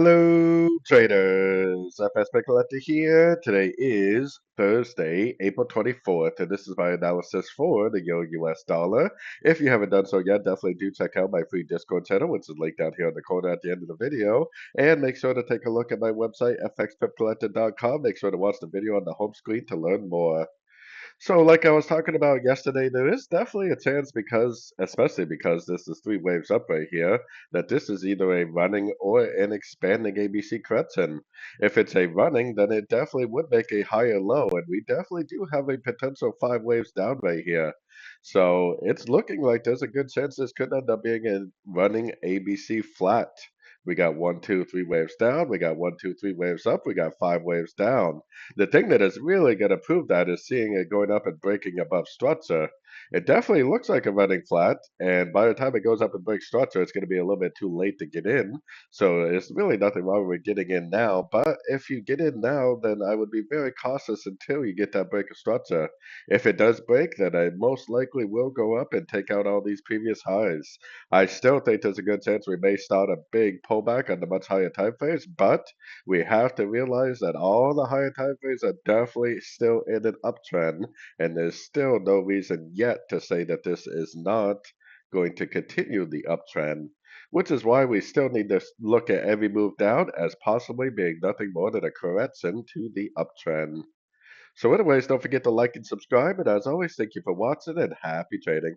Hello, traders. FX Pip Collector here. Today is Thursday, April 24th, and this is my analysis for the Euro-US dollar. If you haven't done so yet, definitely do check out my free Discord channel, which is linked down here in the corner at the end of the video. And make sure to take a look at my website, fxpipcollector.com. Make sure to watch the video on the home screen to learn more. So, like I was talking about yesterday, there is definitely a chance especially because this is three waves up right here, that this is either a running or an expanding ABC correction. If it's a running, then it definitely would make a higher low, and we definitely do have a potential five waves down right here. So, it's looking like there's a good chance this could end up being a running ABC flat. We got one, two, three waves down. We got one, two, three waves up. We got five waves down. The thing that is really going to prove that is seeing it going up and breaking above structure. It definitely looks like a running flat, and by the time it goes up and breaks structure, it's going to be a little bit too late to get in. So there's really nothing wrong with getting in now. But if you get in now, then I would be very cautious until you get that break of structure. If it does break, then I most likely will go up and take out all these previous highs. I still think there's a good chance we may start a big pullback on the much higher time frames, but we have to realize that all the higher time frames are definitely still in an uptrend, and there's still no reason yet to say that this is not going to continue the uptrend, which is why we still need to look at every move down as possibly being nothing more than a correction to the uptrend. So anyways, don't forget to like and subscribe, and as always, thank you for watching and happy trading.